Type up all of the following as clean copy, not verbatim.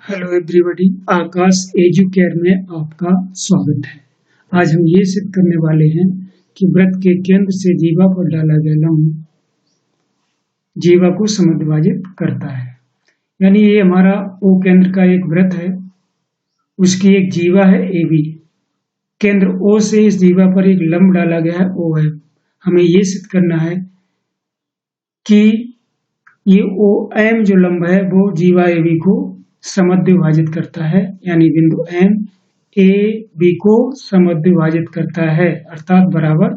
Hello everybody, आकाश educare में आपका स्वागत है। आज हम ये सिद्ध करने वाले हैं कि वृत्त के केंद्र से जीवा पर डाला गया लंब जीवा को समद्विभाजित करता है। यानी ये हमारा ओ केंद्र का एक वृत्त है, उसकी एक जीवा है ए बी। केंद्र ओ से इस जीवा पर एक लंब डाला गया है ओ एम। हमें ये सिद्ध करना है कि ये ओ एम जो लंब है वो जीवा ए बी को समद्विभाजित करता है, यानी बिंदु एम ए बी को समद्विभाजित करता है, अर्थात बराबर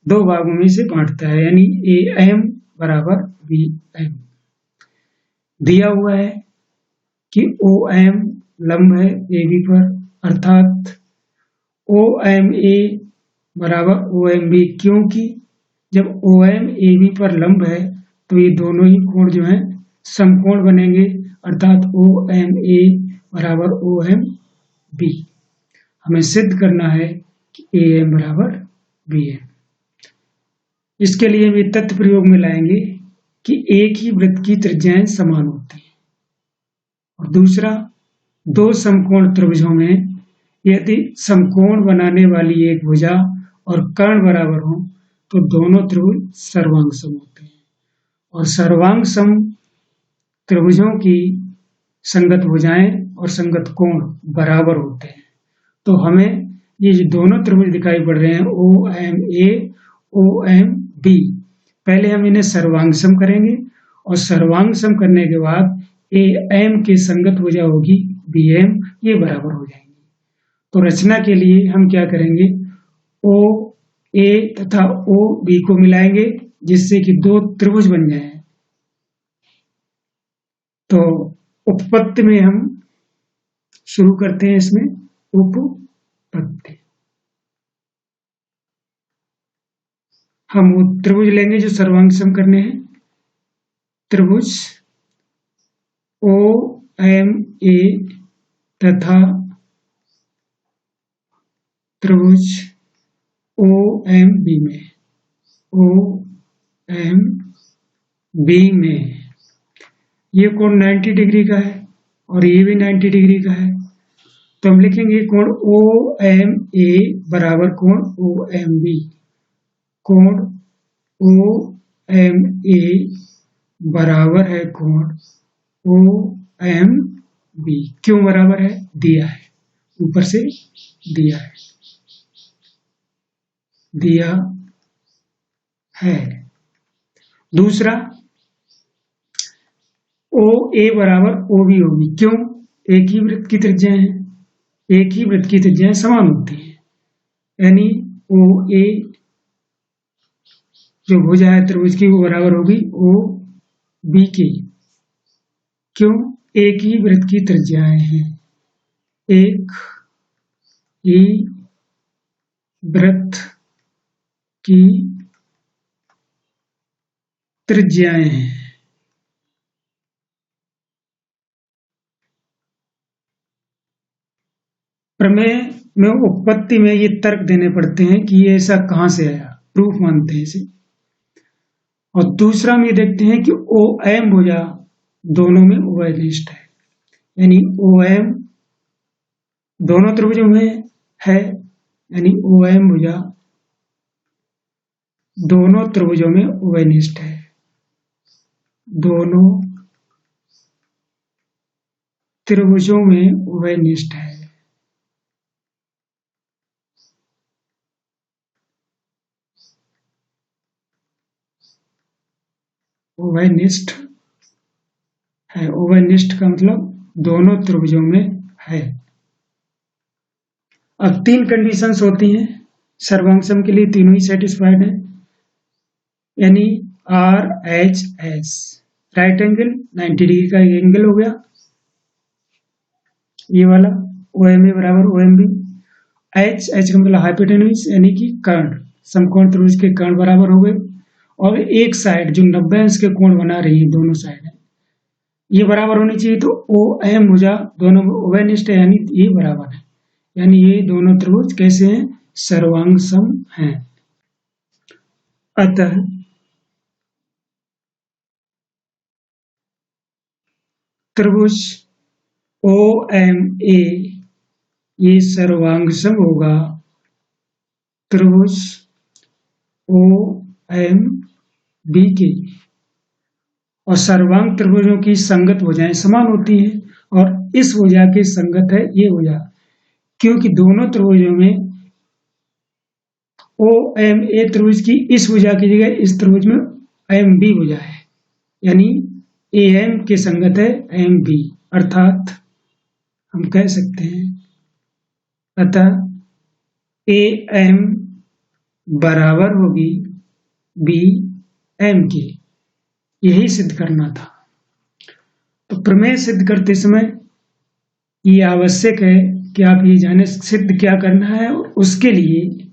दो भागों में से बांटता है, यानी ए एम बराबर बी एम। दिया हुआ है कि ओ एम लंब है ए बी पर, अर्थात ओ एम ए बराबर ओ एम बी, क्योंकि जब ओ एम ए बी पर लंब है तो ये दोनों ही कोण जो है समकोण बनेंगे, अर्थात ओ एम ए बराबर ओ एम बी। हमें सिद्ध करना है कि ए एम बराबर बी एम। इसके लिए हम तथ्य प्रयोग में लाएंगे कि एक ही वृत्त की त्रिज्याएं समान होती हैं, और दूसरा, दो समकोण त्रिभुजों में यदि समकोण बनाने वाली एक भुजा और कर्ण बराबर हो तो दोनों त्रिभुज सर्वांग सम होते हैं, और सर्वांग सम त्रिभुजों की संगत भुजाएं और संगत कोण बराबर होते हैं। तो हमें ये जो दोनों त्रिभुज दिखाई पड़ रहे हैं O M A O M B, पहले हम इन्हें सर्वांग सम करेंगे और सर्वांग सम करने के बाद ए एम की संगत भुजा होगी बी एम, ये बराबर हो जाएंगे। तो रचना के लिए हम क्या करेंगे, ओ ए तथा ओ बी को मिलाएंगे जिससे कि दो त्रिभुज बन जाए। तो उपपत्ति में हम शुरू करते हैं, इसमें उपपत्ति। हम वो त्रिभुज लेंगे जो सर्वांग सम करने हैं। त्रिभुज ओ एम ए तथा त्रिभुज ओ एम बी में, ओ एम बी में ये कोण 90 डिग्री का है और ये भी 90 डिग्री का है। तो हम लिखेंगे कोण ओ एम ए बराबर कोण ओ एम बी। कोण ओ एम ए बराबर है कोण ओ एम बी। क्यों बराबर है? दिया है, ऊपर से दिया है, दिया है। दूसरा, ओ ए बराबर ओ बी होगी। क्यों? एक ही वृत्त की त्रिज्याएं हैं, एक ही वृत्त की त्रिज्याएं समान होती है, यानी ओ ए जो भुजा है त्रिभुज की वो बराबर होगी ओ बी की। क्यों? एक ही वृत्त की त्रिज्याएं हैं, एक ही वृत्त की त्रिज्याएं हैं। प्रमेय में उपपत्ति में ये तर्क देने पड़ते हैं कि ये ऐसा कहां से आया, प्रूफ मानते हैं इसे। और दूसरा हम ये देखते हैं कि ओ एम भुजा दोनों में उभयनिष्ठ है, यानी ओ एम दोनों त्रिभुजों में है, यानी ओ एम भुजा दोनों त्रिभुजों में उभयनिष्ठ है, दोनों त्रिभुजों में उभयनिष्ठ है। उभयनिष्ठ है, उभयनिष्ठ का मतलब दोनों त्रिभुजों में है। अब तीन कंडीशंस होती हैं सर्वांग सम के लिए, तीनों ही सेटिस्फाइड है, यानी R H S. Right angle 90 degree का एंगल हो गया ये वाला, ओ एम ए बराबर O M B. H H का मतलब हाइपोटेन्यूज यानी कि कर्ण, समकोण त्रिभुज के कर्ण बराबर हो गए, और एक साइड जो 90 अंश के कोण बना रही है, दोनों साइड है ये बराबर होनी चाहिए। तो ओ एम भुजा दोनों उभयनिष्ठ है, यानी ये बराबर है, यानी ये दोनों त्रिभुज कैसे हैं? सर्वांग सम हैं। अतः त्रिभुज ओ एम ए ये सर्वांग सम होगा त्रिभुज ओ एम बी के, और सर्वांग त्रिभुजों की संगत भुजाएं समान होती हैं, और इस भुजा की संगत है ये भुजा, क्योंकि दोनों त्रिभुजों में ओ एम ए त्रिभुज की इस भुजा की जगह इस त्रिभुज में एम बी भुजा है, यानी ए एम के संगत है एम बी, अर्थात हम कह सकते हैं अतः ए एम बराबर होगी बी एम के, यही सिद्ध करना था। तो प्रमेय सिद्ध करते समय ये आवश्यक है कि आप ये जाने सिद्ध क्या करना है, और उसके लिए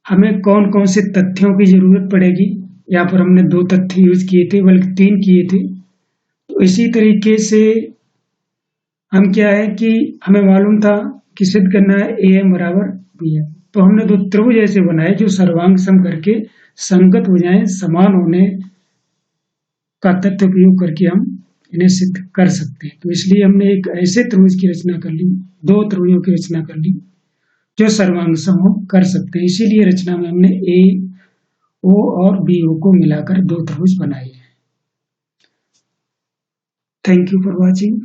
हमें कौन कौन से तथ्यों की जरूरत पड़ेगी। यहाँ पर हमने 2 तथ्य यूज किए थे, बल्कि 3 किए थे। तो इसी तरीके से हम क्या है कि हमें मालूम था कि सिद्ध करना है ए एम बराबर बी एम, तो हमने 2 त्रिभुज ऐसे बनाए जो सर्वांग सम करके संगत भुजाएं समान होने का तथ्य उपयोग करके हम इन्हें सिद्ध कर सकते हैं। तो इसलिए हमने एक ऐसे त्रिभुज की रचना कर ली, 2 त्रिभुजों की रचना कर ली जो सर्वांग सम हम कर सकते हैं। इसीलिए रचना में हमने ए ओ और बी ओ को मिलाकर 2 त्रिभुज बनाए हैं। Thank you for watching.